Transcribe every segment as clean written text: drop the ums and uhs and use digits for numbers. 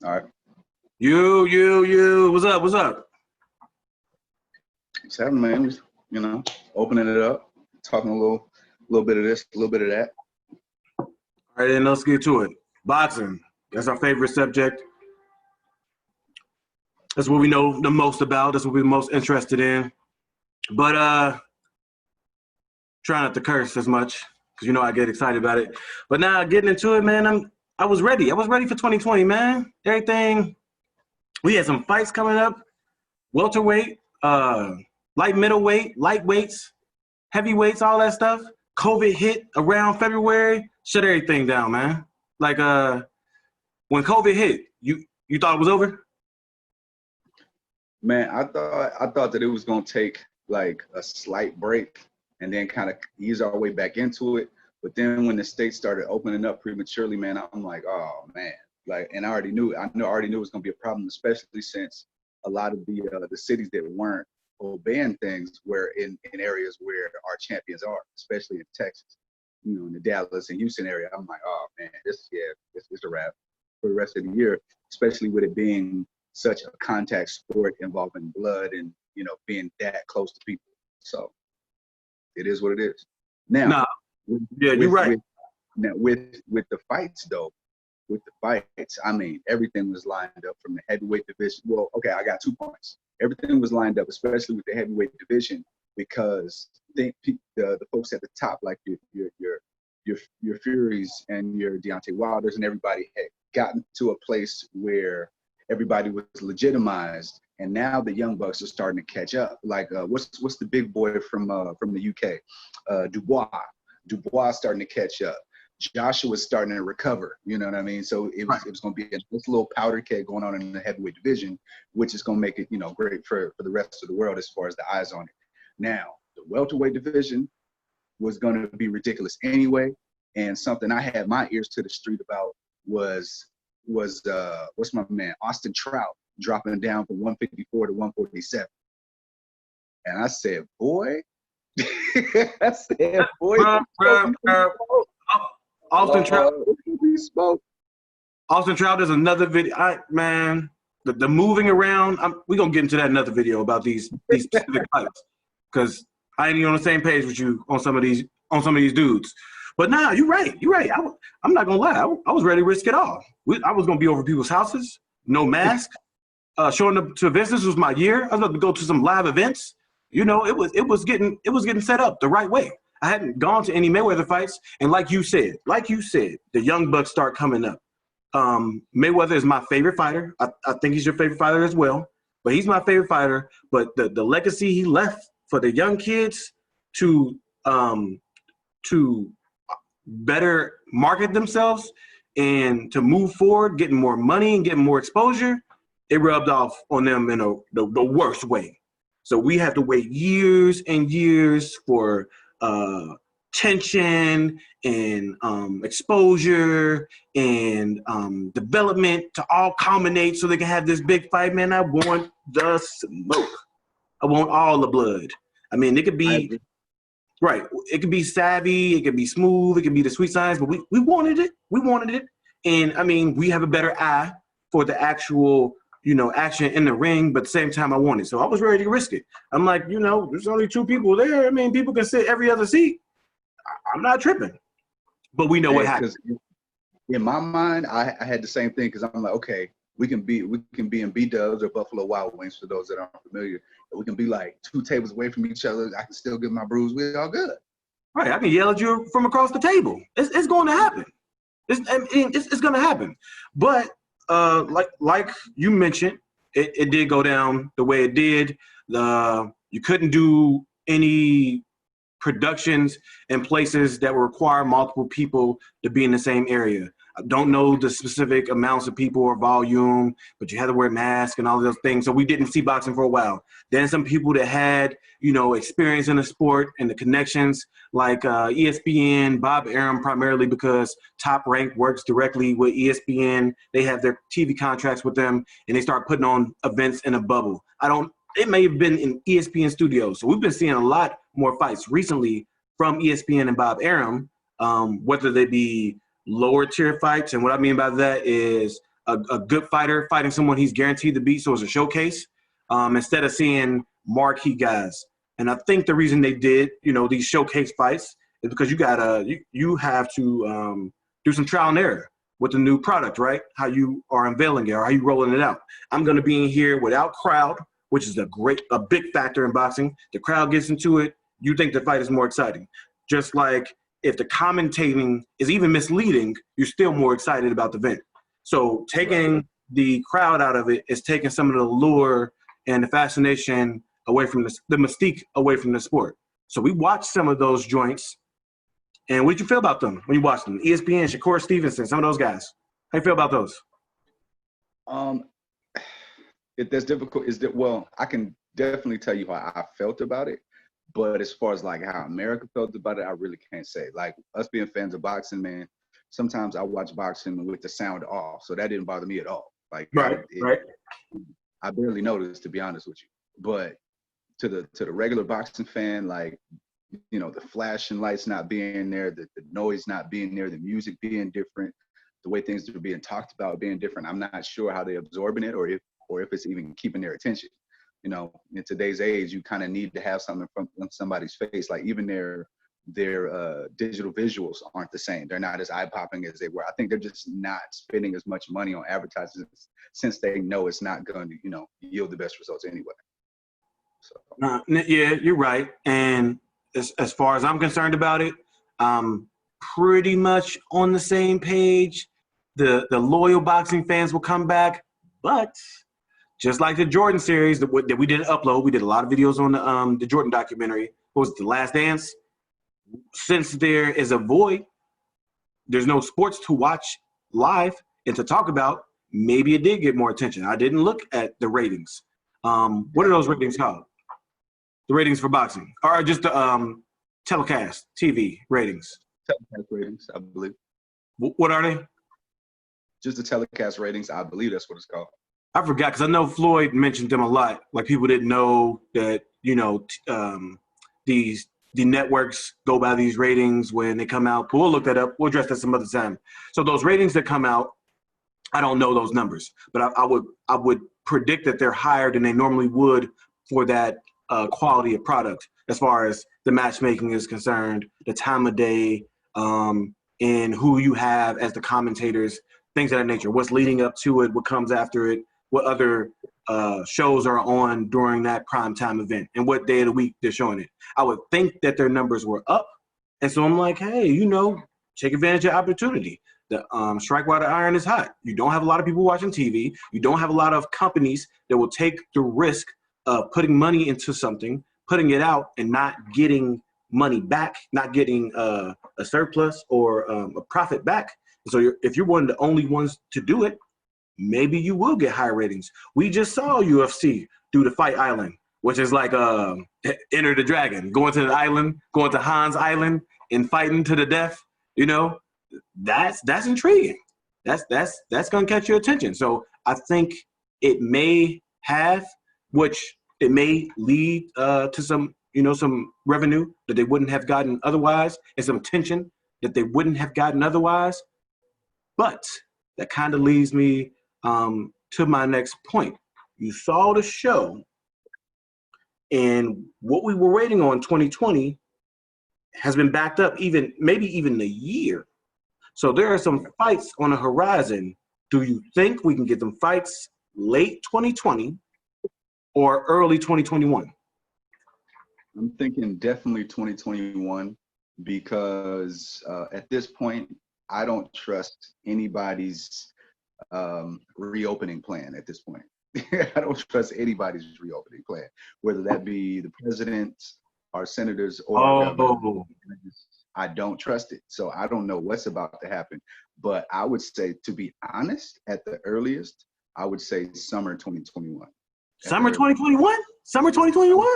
All right. You. What's up? What's up? What's happening, man? Opening it up, talking a little bit of this, a little bit of that. All right, then let's get to it. Boxing. That's our favorite subject. That's what we know the most about. That's what we're most interested in. But try not to curse as much because I get excited about it. But now getting into it, man, I was ready. I was ready for 2020, man. Everything. We had some fights coming up. Welterweight, light middleweight, lightweights, heavyweights, all that stuff. COVID hit around February, shut everything down, man. Like when COVID hit, you thought it was over? Man, I thought that it was gonna take like a slight break and then kind of ease our way back into it. But then when the states started opening up prematurely, man, I'm like, oh man, and I already knew it was gonna be a problem, especially since a lot of the cities that weren't obeying things were in areas where our champions are, especially in Texas, in the Dallas and Houston area. I'm like, oh man, this is a wrap for the rest of the year, especially with it being such a contact sport involving blood and being that close to people. So it is what it is. Now, you're right. With the fights though, I mean, everything was lined up from the heavyweight division. Well, okay, I got 2 points. Everything was lined up, especially with the heavyweight division, because the folks at the top, like your Furies and your Deontay Wilders and everybody, had gotten to a place where everybody was legitimized, and now the young bucks are starting to catch up. Like what's the big boy from the UK, Dubois starting to catch up. Joshua's starting to recover, you know what I mean? So it was going to be this little powder keg going on in the heavyweight division, which is going to make it, great for the rest of the world as far as the eyes on it. Now, the welterweight division was going to be ridiculous anyway, and something I had my ears to the street about was what's my man, Austin Trout, dropping down from 154 to 147. And I said, boy, Austin Trout. Austin Trout is another video. The moving around. We're gonna get into that in another video about these specific fights, because I ain't even on the same page with you on some of these dudes. But now you're right. I'm not gonna lie. I was ready to risk it all. I was gonna be over people's houses, no mask, showing up to events. This was my year. I was about to go to some live events. It was getting set up the right way. I hadn't gone to any Mayweather fights, and like you said, the young bucks start coming up. Mayweather is my favorite fighter. I think he's your favorite fighter as well, but he's my favorite fighter. But the legacy he left for the young kids to better market themselves and to move forward, getting more money and getting more exposure, it rubbed off on them in the worst way. So we have to wait years and years for tension and exposure and development to all culminate so they can have this big fight. Man, I want the smoke. I want all the blood. I mean, it could be right. It could be savvy. It could be smooth. It could be the sweet science. But we wanted it. We wanted it. And I mean, we have a better eye for the actual action in the ring, but at the same time, I want it. So I was ready to risk it. I'm like, there's only 2 people there. I mean, people can sit every other seat. I'm not tripping. But we know what happens. In my mind, I had the same thing, because I'm like, okay, we can be in B-Dubs or Buffalo Wild Wings, for those that aren't familiar. We can be like 2 tables away from each other. I can still get my bruise. We're all good. Right. I can yell at you from across the table. It's going to happen. It's going to happen. But like you mentioned, it did go down the way it did. You couldn't do any productions in places that would require multiple people to be in the same area. I don't know the specific amounts of people or volume, but you had to wear masks and all those things. So we didn't see boxing for a while. Then some people that had, experience in the sport and the connections, like ESPN, Bob Arum, primarily because Top Rank works directly with ESPN. They have their TV contracts with them, and they start putting on events in a bubble. It may have been in ESPN studios. So we've been seeing a lot more fights recently from ESPN and Bob Arum, whether they be lower tier fights. And what I mean by that is a good fighter fighting someone he's guaranteed to beat, so it's a showcase instead of seeing marquee guys. And I think the reason they did, these showcase fights is because you have to do some trial and error with the new product, right? How you are unveiling it or how you rolling it out. I'm going to be in here without crowd, which is a big factor in boxing. The crowd gets into it. You think the fight is more exciting. Just like if the commentating is even misleading, you're still more excited about the event. So taking the crowd out of it is taking some of the allure and the fascination away from the mystique away from the sport. So we watched some of those joints. And what did you feel about them when you watched them? ESPN, Shakur Stevenson, some of those guys. How you feel about those? That's difficult. Well, I can definitely tell you how I felt about it. But as far as like how America felt about it, I really can't say. Like us being fans of boxing, man, sometimes I watch boxing with the sound off. So that didn't bother me at all. Like right. I barely noticed, to be honest with you. But to the regular boxing fan, like, the flashing lights not being there, the noise not being there, the music being different, the way things are being talked about being different. I'm not sure how they're absorbing it or if it's even keeping their attention. In today's age, you kind of need to have something from somebody's face. Like even their digital visuals aren't the same. They're not as eye-popping as they were. I think they're just not spending as much money on advertising since they know it's not going to, yield the best results anyway. So. Yeah, you're right. And as far as I'm concerned about it, pretty much on the same page. The loyal boxing fans will come back, but just like the Jordan series that we didn't upload, we did a lot of videos on the Jordan documentary. What was it, The Last Dance? Since there is a void, there's no sports to watch live and to talk about, maybe it did get more attention. I didn't look at the ratings. What are those ratings called? The ratings for boxing, or just the telecast TV ratings? Telecast ratings, I believe. What are they? Just the telecast ratings, I believe that's what it's called. I forgot because I know Floyd mentioned them a lot. Like people didn't know that the networks go by these ratings when they come out. But we'll look that up. We'll address that some other time. So those ratings that come out, I don't know those numbers, but I would predict that they're higher than they normally would for that quality of product as far as the matchmaking is concerned, the time of day, and who you have as the commentators, things of that nature. What's leading up to it, what comes after it, what other shows are on during that primetime event, and what day of the week they're showing it. I would think that their numbers were up. And so I'm like, hey, take advantage of opportunity. The strike while the iron is hot. You don't have a lot of people watching TV. You don't have a lot of companies that will take the risk of putting money into something, putting it out, and not getting money back, not getting a surplus or a profit back. So if you're one of the only ones to do it, maybe you will get higher ratings. We just saw UFC do the Fight Island, which is like Enter the Dragon, going to the island, going to Hans Island and fighting to the death. That's intriguing. That's gonna catch your attention. So I think it may have, which it may lead to some revenue that they wouldn't have gotten otherwise, and some attention that they wouldn't have gotten otherwise. But that kind of leads me to my next point. You saw the show, and what we were waiting on 2020 has been backed up maybe even a year. So there are some fights on the horizon. Do you think we can get them fights late 2020 or early 2021? I'm thinking definitely 2021 because at this point, I don't trust anybody's reopening plan at this point. I don't trust anybody's reopening plan, whether that be the president, our senators, or I don't trust it. So I don't know what's about to happen. But I would say, to be honest, at the earliest, I would say summer 2021. Summer 2021? Summer 2021?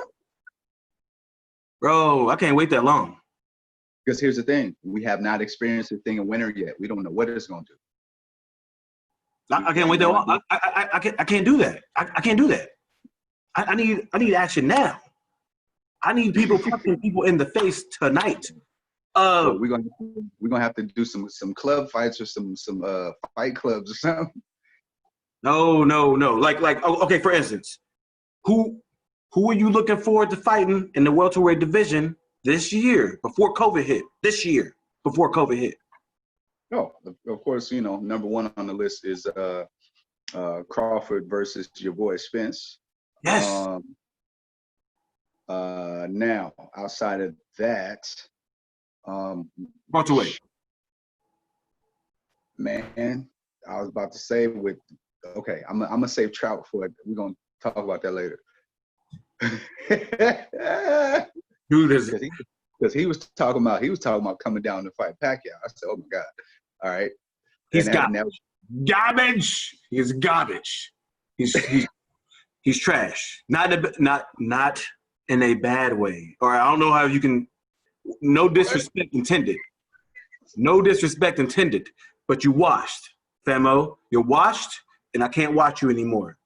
Bro, I can't wait that long. Because here's the thing. We have not experienced a thing in winter yet. We don't know what it's going to do. I can't wait that long. I can't do that. I can't do that. I need action now. I need people punching people in the face tonight. So we're gonna have to do some club fights or some fight clubs or something. No, no, no. Okay, for instance, who are you looking forward to fighting in the welterweight division this year before COVID hit? This year before COVID hit. No, of course, number one on the list is Crawford versus your boy Spence. Yes. Now, outside of that, Welterweight. Man, I was about to say okay, I'm gonna save Trout for it. We're gonna talk about that later. Dude is because he was talking about coming down to fight Pacquiao. I said, oh my God. All right. He's garbage. He's garbage. He's trash. Not in a bad way. Or I don't know how you can. No disrespect intended. No disrespect intended. But you washed, famo. You're washed, and I can't watch you anymore.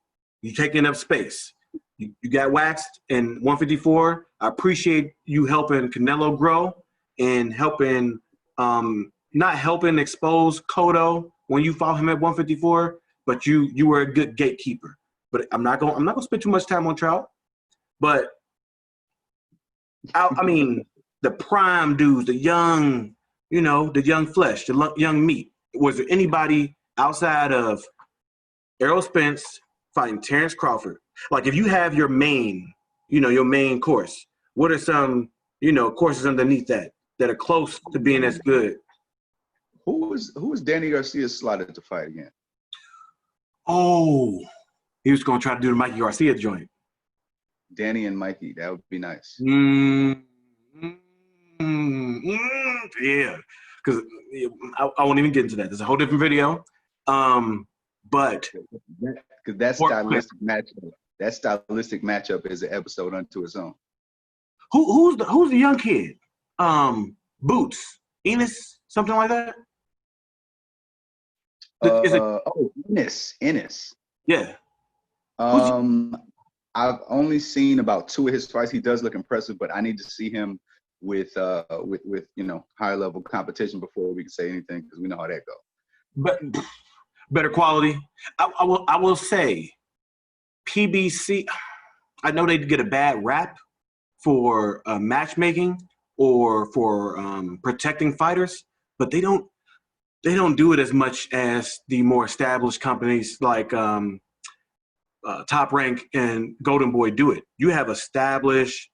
You're taking up space. You got waxed in 154. I appreciate you helping Canelo grow and helping, not helping expose Cotto when you fought him at 154, but you were a good gatekeeper. But I'm not gonna spend too much time on Trout. But I mean, the prime dudes, the young flesh, the young meat. Was there anybody outside of Errol Spence fighting Terrence Crawford? Like, if you have your main course, what are some, courses underneath that are close to being as good? Who is Danny Garcia slotted to fight again? Oh, he was going to try to do the Mikey Garcia joint. Danny and Mikey, that would be nice. Yeah, because I won't even get into that. There's a whole different video. But because that stylistic matchup is an episode unto its own. Who's the young kid? Boots, Enos, something like that. Ennis. Yeah. I've only seen about 2 of his fights. He does look impressive, but I need to see him with higher level competition before we can say anything, because we know how that goes. But better quality. I will say, PBC. I know they get a bad rap for matchmaking or for protecting fighters, but they don't do it as much as the more established companies like Top Rank and Golden Boy do it. You have established,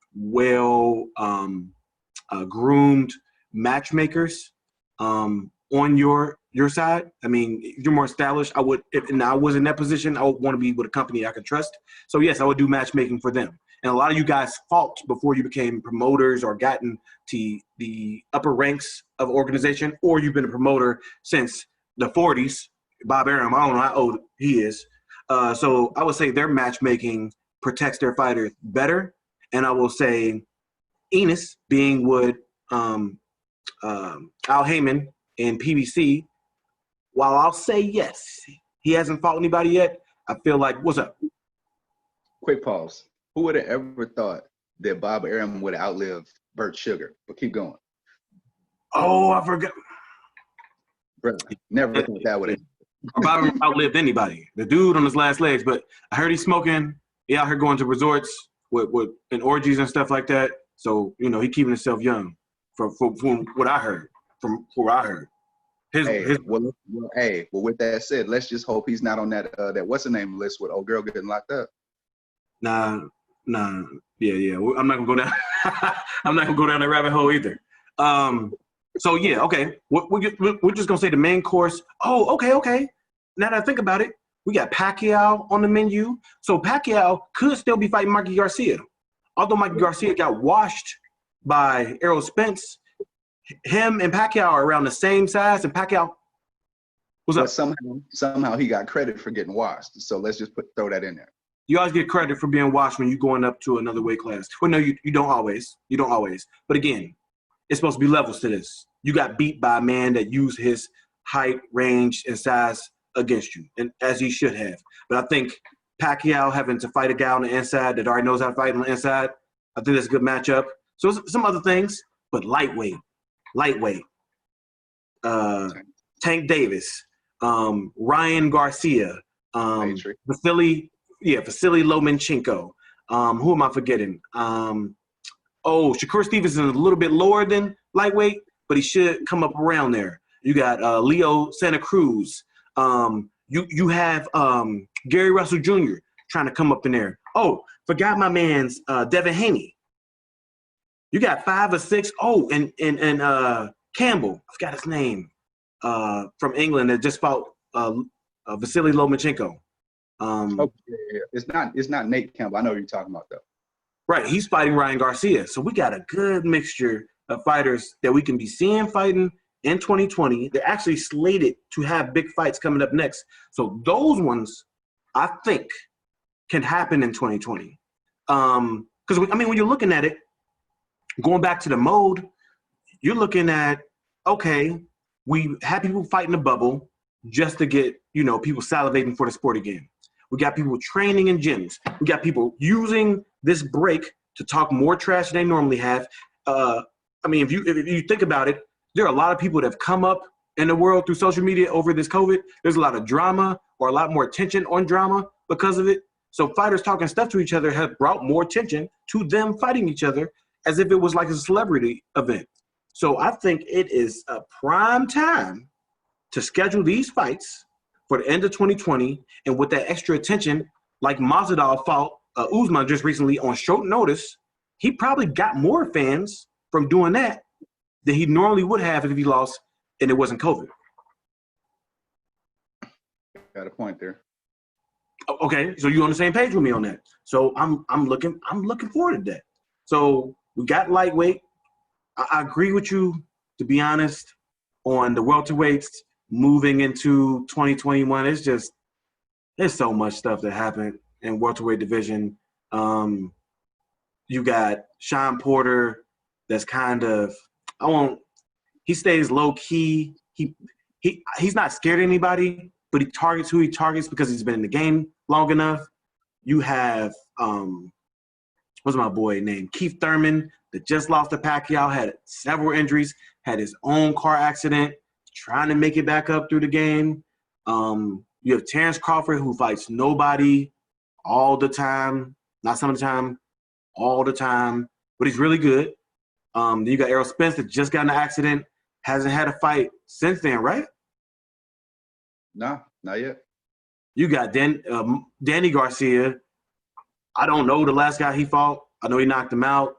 groomed matchmakers on your side. I mean, if you're more established, if I was in that position, I would want to be with a company I could trust. So yes, I would do matchmaking for them. And a lot of you guys fought before you became promoters or gotten to the upper ranks of organization, or you've been a promoter since the 40s. Bob Arum, I don't know how old he is. So I would say their matchmaking protects their fighters better. And I will say Enos, being with Al Heyman and PBC, while I'll say yes, he hasn't fought anybody yet, I feel like, what's up? Quick pause. Who would have ever thought that Bob Arum would have outlived Bert Sugar? But keep going. Oh, I forgot. Bro, never thought that would have. Bob outlived anybody. The dude on his last legs, but I heard he's smoking. He out here going to resorts with and orgies and stuff like that. So, he keeping himself young from what I heard. From what I heard. Well, with that said, let's just hope he's not on that what's the name list with old girl getting locked up. Nah. Yeah. I'm not gonna go down. I'm not gonna go down that rabbit hole either. So yeah, okay. We're just gonna say the main course. Oh, okay. Now that I think about it, we got Pacquiao on the menu. So Pacquiao could still be fighting Mikey Garcia. Although Mikey Garcia got washed by Errol Spence, him and Pacquiao are around the same size, and Pacquiao was up. Somehow he got credit for getting washed. So let's just throw that in there. You always get credit for being washed when you're going up to another weight class. Well, no, you don't always. You don't always. But again, it's supposed to be levels to this. You got beat by a man that used his height, range, and size against you, and as he should have. But I think Pacquiao having to fight a guy on the inside that already knows how to fight on the inside, I think that's a good matchup. So some other things, but lightweight. Tank Davis, Ryan Garcia, Matrix. Vasily Lomachenko. Who am I forgetting? Shakur Stevenson is a little bit lower than lightweight, but he should come up around there. You got Leo Santa Cruz. You have Gary Russell Jr. trying to come up in there. Oh, forgot my man's Devin Haney. You got 5 or 6. Oh, and Campbell. I forgot his name. From England that just fought Vasily Lomachenko. Yeah. It's not Nate Campbell. I know what you're talking about though. Right, he's fighting Ryan Garcia. So we got a good mixture of fighters that we can be seeing fighting in 2020. They're actually slated to have big fights coming up next. So those ones, I think, can happen in 2020. Because, when you're looking at it, going back to the mode, you're looking at, okay, we have people fighting the bubble just to get, people salivating for the sport again. We got people training in gyms. We got people using this break to talk more trash than they normally have. If you think about it, there are a lot of people that have come up in the world through social media over this COVID. There's a lot of drama or a lot more attention on drama because of it. So fighters talking stuff to each other have brought more attention to them fighting each other as if it was like a celebrity event. So I think it is a prime time to schedule these fights for the end of 2020, and with that extra attention, like Masvidal fought Usman just recently on short notice, he probably got more fans from doing that than he normally would have if he lost and it wasn't COVID. Got a point there. Okay, so you're on the same page with me on that. So I'm looking forward to that. So we got lightweight. I agree with you, to be honest, on the welterweights moving into 2021. There's so much stuff that happened in welterweight division. You got Sean Porter that's kind of, he stays low key. He's not scared of anybody, but he targets who he targets because he's been in the game long enough. You have, what's my boy named? Keith Thurman that just lost to Pacquiao, had several injuries, had his own car accident, trying to make it back up through the game. You have Terrence Crawford, who fights nobody all the time, not some of the time, all the time, but he's really good. Then you got Errol Spence that just got in an accident, hasn't had a fight since then, right? No, not yet. You got Danny Garcia. I don't know the last guy he fought. I know he knocked him out.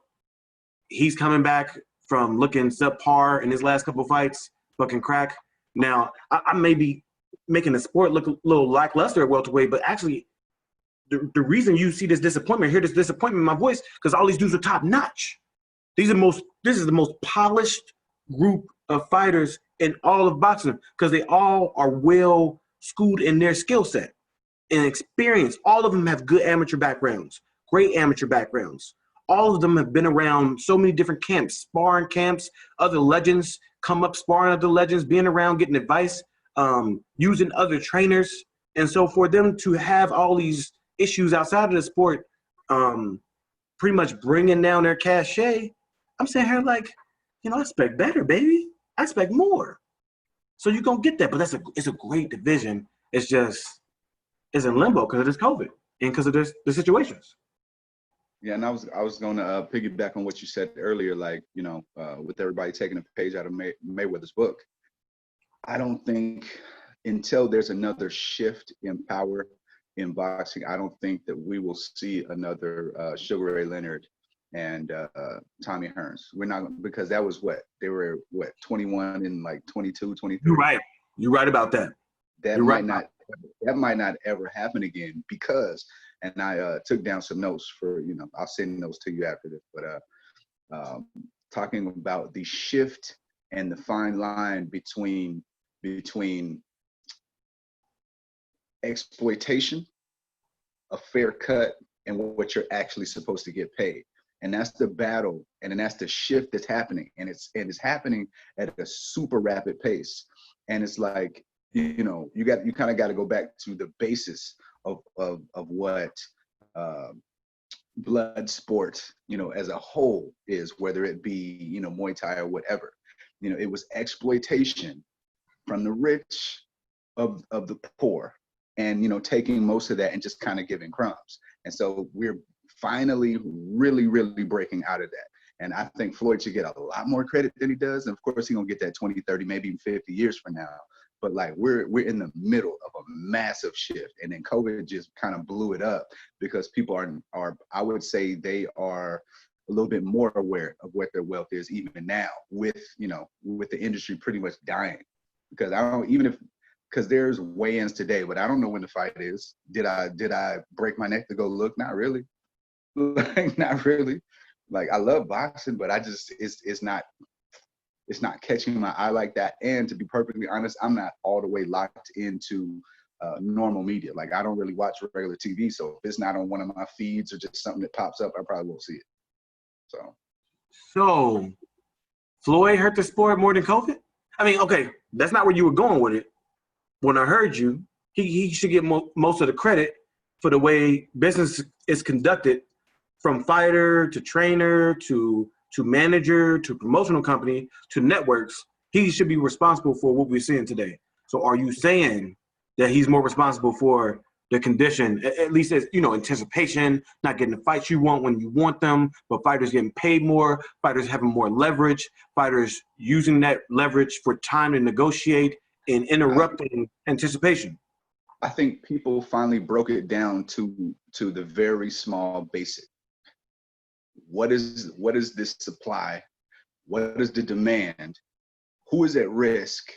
He's coming back from looking subpar in his last couple fights, fucking crack. Now, I may be making the sport look a little lackluster at welterweight, but actually the reason you see this disappointment, hear this disappointment in my voice, because all these dudes are top notch. This is the most polished group of fighters in all of boxing because they all are well schooled in their skill set and experience. All of them have good amateur backgrounds, great amateur backgrounds. All of them have been around so many different camps, sparring camps, other legends come up sparring other legends, being around, getting advice, using other trainers. And so for them to have all these issues outside of the sport, pretty much bringing down their cachet, I'm saying here like, I expect better, baby. I expect more. So you're going to get that, but it's a great division. It's in limbo because of this COVID and because of the situations. Yeah, and I was going to piggyback on what you said earlier, like, with everybody taking a page out of Mayweather's book. I don't think until there's another shift in power in boxing, I don't think that we will see another Sugar Ray Leonard and Tommy Hearns. We're not, because that was they were 21 and like 22, 23. You're right about that. That might not ever happen again because, and I took down some notes for, I'll send those to you after this, but talking about the shift and the fine line between exploitation, a fair cut, and what you're actually supposed to get paid. And that's the battle, and then that's the shift that's happening, and it's happening at a super rapid pace. And it's like, you kind of got to go back to the basis of what blood sport, as a whole is, whether it be, Muay Thai or whatever. It was exploitation from the rich of the poor, and taking most of that and just kind of giving crumbs. And so we're finally really, really breaking out of that. And I think Floyd should get a lot more credit than he does. And of course, he's gonna get that 20, 30, maybe even 50 years from now. But like we're in the middle of a massive shift. And then COVID just kind of blew it up because people are I would say they are a little bit more aware of what their wealth is even now with the industry pretty much dying. Because I don't because there's weigh-ins today, but I don't know when the fight is. Did I break my neck to go look? Not really. Like, not really. Like, I love boxing, but I just it's not catching my eye like that. And to be perfectly honest, I'm not all the way locked into normal media. Like, I don't really watch regular TV, so if it's not on one of my feeds or just something that pops up, I probably won't see it. So Floyd hurt the sport more than COVID? I mean, okay, that's not where you were going with it. When I heard you, he should get most of the credit for the way business is conducted, from fighter to trainer to manager to promotional company to networks. He should be responsible for what we're seeing today. So are you saying that he's more responsible for the condition, at least as, anticipation, not getting the fights you want when you want them, but fighters getting paid more, fighters having more leverage, fighters using that leverage for time to negotiate and interrupting anticipation? I think people finally broke it down to the very small basic. What is this supply? What is the demand? Who is at risk?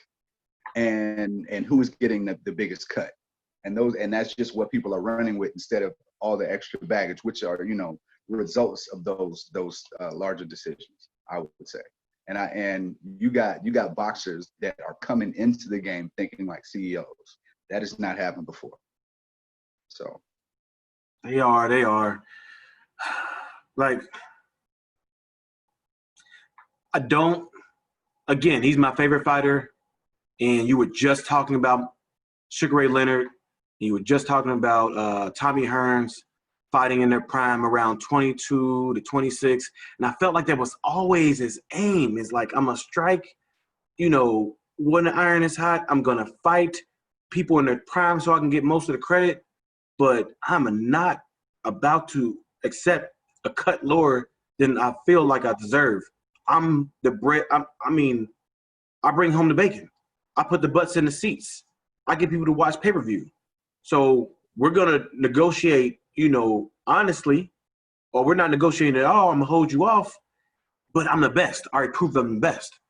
And who is getting the biggest cut? And that's just what people are running with instead of all the extra baggage, which are results of those larger decisions, I would say. And you got boxers that are coming into the game thinking like CEOs. That has not happened before. So they are like, again, he's my favorite fighter. And you were just talking about Sugar Ray Leonard. You were just talking about Tommy Hearns fighting in their prime around 22 to 26. And I felt like that was always his aim. It's like, I'm going to strike, when the iron is hot, I'm going to fight people in their prime so I can get most of the credit. But I'm not about to accept a cut lower than I feel like I deserve. I'm the bread. I bring home the bacon. I put the butts in the seats. I get people to watch pay-per-view. So we're going to negotiate, honestly, or we're not negotiating at all. I'm going to hold you off, but I'm the best. I already proved I'm the best.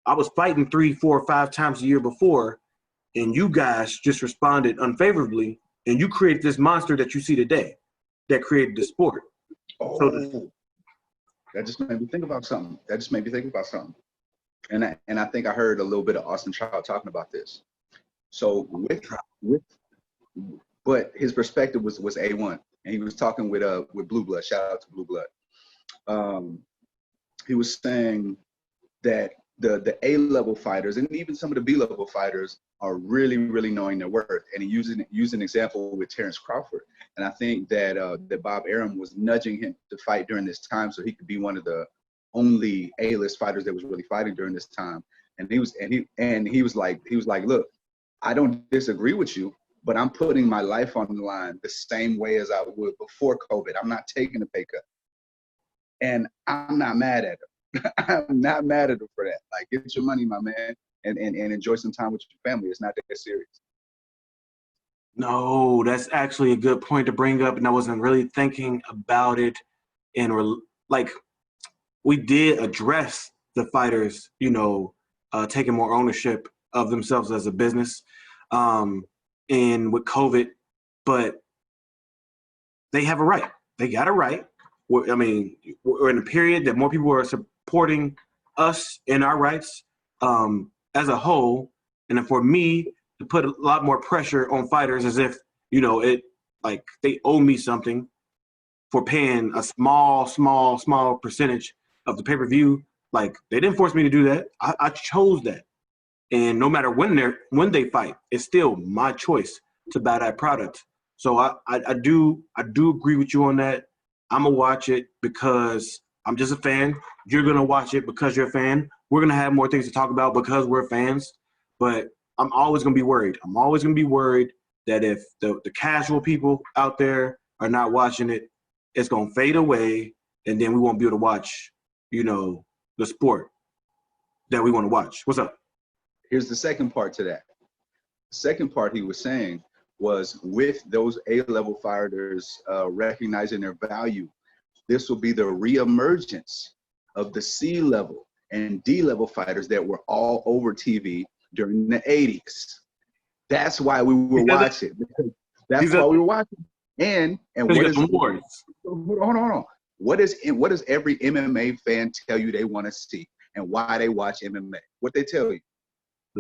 I was fighting 3, 4, 5 times a year before, and you guys just responded unfavorably, and you created this monster that you see today that created the sport. Oh, that just made me think about something. And I think I heard a little bit of Austin Trout talking about this. So but his perspective was A1, and he was talking with Blue Blood. Shout out to Blue Blood. He was saying that the A-level fighters and even some of the B-level fighters are really, really knowing their worth. And he used an example with Terrence Crawford. And I think that Bob Arum was nudging him to fight during this time so he could be one of the only A-list fighters that was really fighting during this time. And he was like, look, I don't disagree with you, but I'm putting my life on the line the same way as I would before COVID. I'm not taking a pay cut. And I'm not mad at him. I'm not mad at him for that. Like, get your money, my man, and enjoy some time with your family. It's not that serious. No, that's actually a good point to bring up, and I wasn't really thinking about it. And we did address the fighters, taking more ownership of themselves as a business, and with COVID, but they have a right. They got a right. We're in a period that more people are supporting us in our rights as a whole, and for me to put a lot more pressure on fighters as if they owe me something for paying a small percentage of the pay-per-view. Like, they didn't force me to do that. I chose that. And no matter when they fight, it's still my choice to buy that product. So I do agree with you on that. I'm gonna watch it because I'm just a fan. You're gonna watch it because you're a fan. We're gonna have more things to talk about because we're fans. But I'm always gonna be worried. I'm always gonna be worried that if the casual people out there are not watching it, it's gonna fade away, and then we won't be able to watch, the sport that we want to watch. What's up? Here's the second part to that. The second part he was saying was with those A-level fighters recognizing their value, this will be the reemergence of the C-level and D-level fighters that were all over TV during the 80s. That's why we were watching. That's why we were watching. And what is hold on. What does every MMA fan tell you they want to see and why they watch MMA? What they tell you?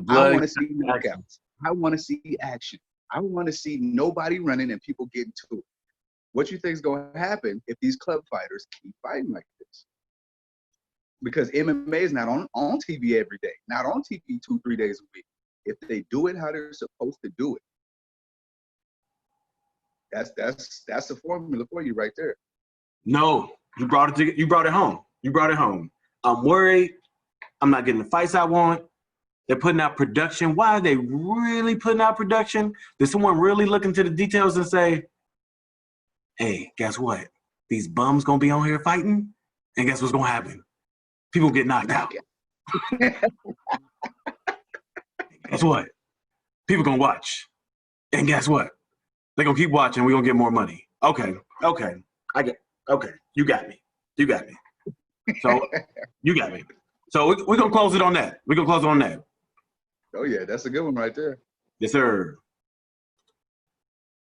I want to see knockouts. I want to see action. I want to see nobody running and people getting to it. What you think is going to happen if these club fighters keep fighting like this? Because MMA is not on TV every day, not on TV 2-3 days a week. If they do it how they're supposed to do it, that's the formula for you right there. No, you brought it home. You brought it home. I'm worried. I'm not getting the fights I want. They're putting out production. Why are they really putting out production? Did someone really look into the details and say, hey, guess what? These bums gonna be on here fighting, and guess what's gonna happen? People get knocked out. Guess what? People gonna watch, and guess what? They're gonna keep watching. We're gonna get more money. Okay. You got me. So you got me. So we're gonna close it on that. Oh yeah, that's a good one right there. Yes, sir.